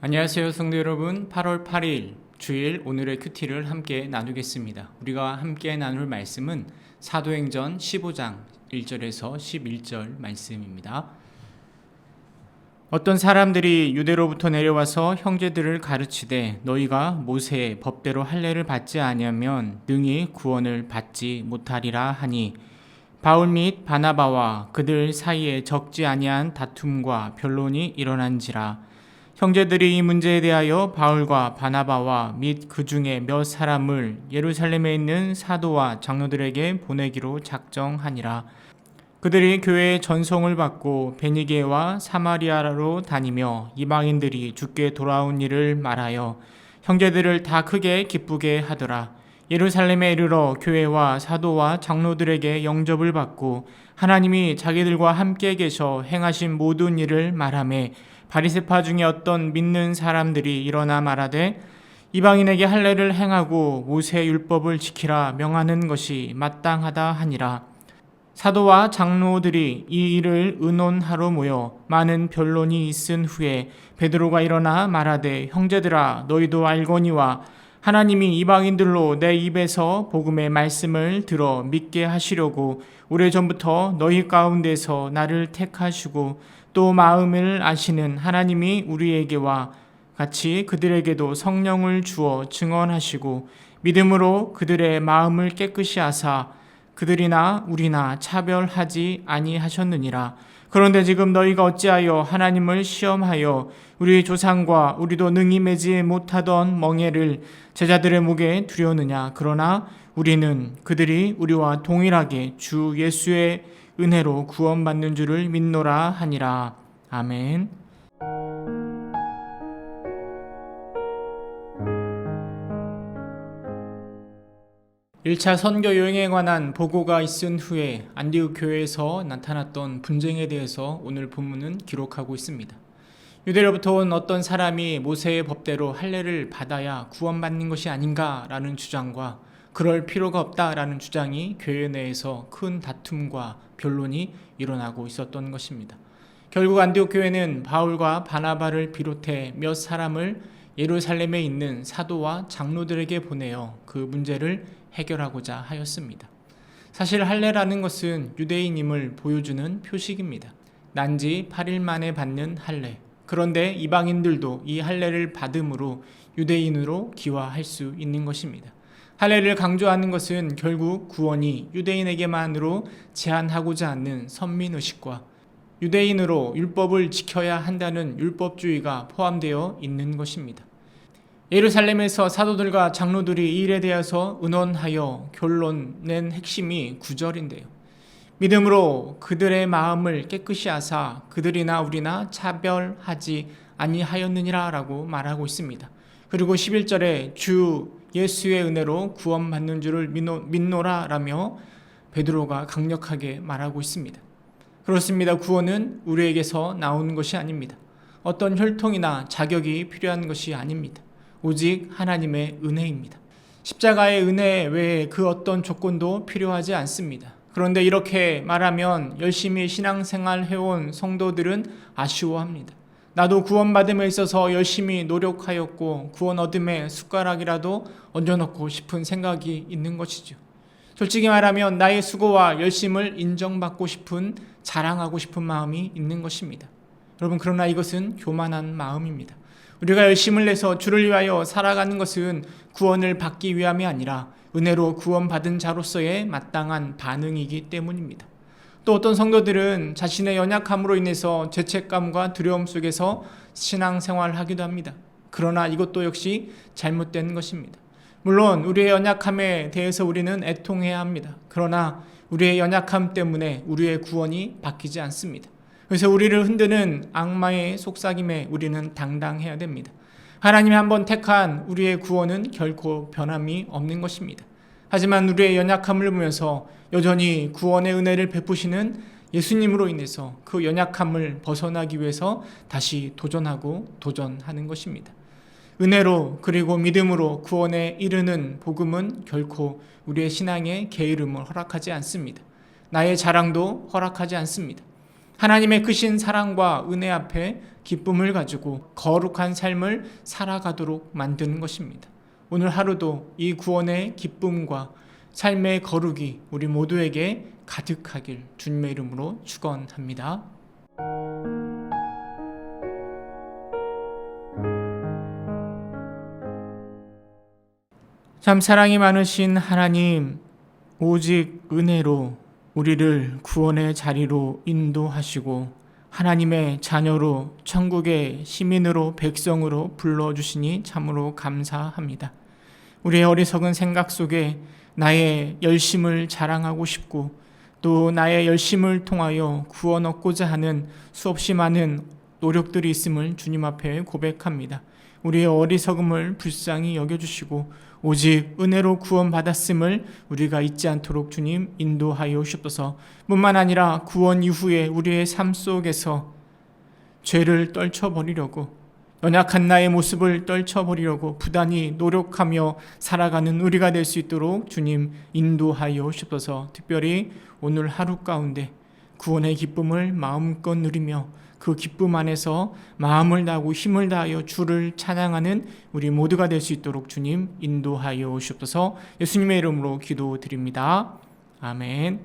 안녕하세요, 성도 여러분. 8월 8일 주일 오늘의 큐티를 함께 나누겠습니다. 우리가 함께 나눌 말씀은 사도행전 15장 1절에서 11절 말씀입니다. 어떤 사람들이 유대로부터 내려와서 형제들을 가르치되 너희가 모세의 법대로 할례를 받지 아니하면 능히 구원을 받지 못하리라 하니 바울 및 바나바와 그들 사이에 적지 아니한 다툼과 변론이 일어난지라. 형제들이 이 문제에 대하여 바울과 바나바와 및 그 중에 몇 사람을 예루살렘에 있는 사도와 장로들에게 보내기로 작정하니라. 그들이 교회의 전송을 받고 베니게와 사마리아로 다니며 이방인들이 주께 돌아온 일을 말하여 형제들을 다 크게 기쁘게 하더라. 예루살렘에 이르러 교회와 사도와 장로들에게 영접을 받고 하나님이 자기들과 함께 계셔 행하신 모든 일을 말하매 바리새파 중에 어떤 믿는 사람들이 일어나 말하되 이방인에게 할례를 행하고 모세 율법을 지키라 명하는 것이 마땅하다 하니라. 사도와 장로들이 이 일을 의논하러 모여 많은 변론이 있은 후에 베드로가 일어나 말하되 형제들아 너희도 알거니와 하나님이 이방인들로 내 입에서 복음의 말씀을 들어 믿게 하시려고 오래전부터 너희 가운데서 나를 택하시고 또 마음을 아시는 하나님이 우리에게와 같이 그들에게도 성령을 주어 증언하시고 믿음으로 그들의 마음을 깨끗이 하사 그들이나 우리나 차별하지 아니하셨느니라. 그런데 지금 너희가 어찌하여 하나님을 시험하여 우리 조상과 우리도 능히 매지 못하던 멍에를 제자들의 목에 두려느냐. 그러나 우리는 그들이 우리와 동일하게 주 예수의 은혜로 구원받는 줄을 믿노라 하니라. 아멘. 1차 선교 여행에 관한 보고가 있은 후에 안디옥 교회에서 나타났던 분쟁에 대해서 오늘 본문은 기록하고 있습니다. 유대로부터 온 어떤 사람이 모세의 법대로 할례를 받아야 구원받는 것이 아닌가라는 주장과 그럴 필요가 없다라는 주장이 교회 내에서 큰 다툼과 변론이 일어나고 있었던 것입니다. 결국 안디옥 교회는 바울과 바나바를 비롯해 몇 사람을 예루살렘에 있는 사도와 장로들에게 보내어 그 문제를 해결하고자 하였습니다. 사실 할례라는 것은 유대인임을 보여주는 표식입니다. 난지 8일 만에 받는 할례. 그런데 이방인들도 이 할례를 받음으로 유대인으로 기화할 수 있는 것입니다. 할례를 강조하는 것은 결국 구원이 유대인에게만으로 제한하고자 하는 선민의식과 유대인으로 율법을 지켜야 한다는 율법주의가 포함되어 있는 것입니다. 예루살렘에서 사도들과 장로들이 이 일에 대해서 의논하여 결론 낸 핵심이 9절인데요. 믿음으로 그들의 마음을 깨끗이 하사 그들이나 우리나 차별하지 아니하였느니라 라고 말하고 있습니다. 그리고 11절에 주 예수의 은혜로 구원받는 줄을 믿노라 라며 베드로가 강력하게 말하고 있습니다. 그렇습니다. 구원은 우리에게서 나오는 것이 아닙니다. 어떤 혈통이나 자격이 필요한 것이 아닙니다. 오직 하나님의 은혜입니다. 십자가의 은혜 외에 그 어떤 조건도 필요하지 않습니다. 그런데 이렇게 말하면 열심히 신앙생활 해온 성도들은 아쉬워합니다. 나도 구원받음에 있어서 열심히 노력하였고 구원 얻음에 숟가락이라도 얹어놓고 싶은 생각이 있는 것이죠. 솔직히 말하면 나의 수고와 열심을 인정받고 싶은, 자랑하고 싶은 마음이 있는 것입니다. 여러분, 그러나 이것은 교만한 마음입니다. 우리가 열심을 내서 주를 위하여 살아가는 것은 구원을 받기 위함이 아니라 은혜로 구원받은 자로서의 마땅한 반응이기 때문입니다. 또 어떤 성도들은 자신의 연약함으로 인해서 죄책감과 두려움 속에서 신앙생활을 하기도 합니다. 그러나 이것도 역시 잘못된 것입니다. 물론 우리의 연약함에 대해서 우리는 애통해야 합니다. 그러나 우리의 연약함 때문에 우리의 구원이 바뀌지 않습니다. 그래서 우리를 흔드는 악마의 속삭임에 우리는 당당해야 됩니다. 하나님이 한번 택한 우리의 구원은 결코 변함이 없는 것입니다. 하지만 우리의 연약함을 보면서 여전히 구원의 은혜를 베푸시는 예수님으로 인해서 그 연약함을 벗어나기 위해서 다시 도전하는 것입니다. 은혜로 그리고 믿음으로 구원에 이르는 복음은 결코 우리의 신앙의 게으름을 허락하지 않습니다. 나의 자랑도 허락하지 않습니다. 하나님의 크신 사랑과 은혜 앞에 기쁨을 가지고 거룩한 삶을 살아가도록 만드는 것입니다. 오늘 하루도 이 구원의 기쁨과 삶의 거룩이 우리 모두에게 가득하길 주님의 이름으로 축원합니다. 참 사랑이 많으신 하나님, 오직 은혜로 우리를 구원의 자리로 인도하시고 하나님의 자녀로 천국의 시민으로 백성으로 불러주시니 참으로 감사합니다. 우리의 어리석은 생각 속에 나의 열심을 자랑하고 싶고 또 나의 열심을 통하여 구원 얻고자 하는 수없이 많은 노력들이 있음을 주님 앞에 고백합니다. 우리의 어리석음을 불쌍히 여겨주시고 오직 은혜로 구원받았음을 우리가 잊지 않도록 주님 인도하여 주옵소서. 뿐만 아니라 구원 이후에 우리의 삶 속에서 죄를 떨쳐버리려고, 연약한 나의 모습을 떨쳐버리려고 부단히 노력하며 살아가는 우리가 될 수 있도록 주님 인도하여 주옵소서. 특별히 오늘 하루 가운데 구원의 기쁨을 마음껏 누리며 그 기쁨 안에서 마음을 다하고 힘을 다하여 주를 찬양하는 우리 모두가 될 수 있도록 주님 인도하여 주옵소서. 예수님의 이름으로 기도드립니다. 아멘.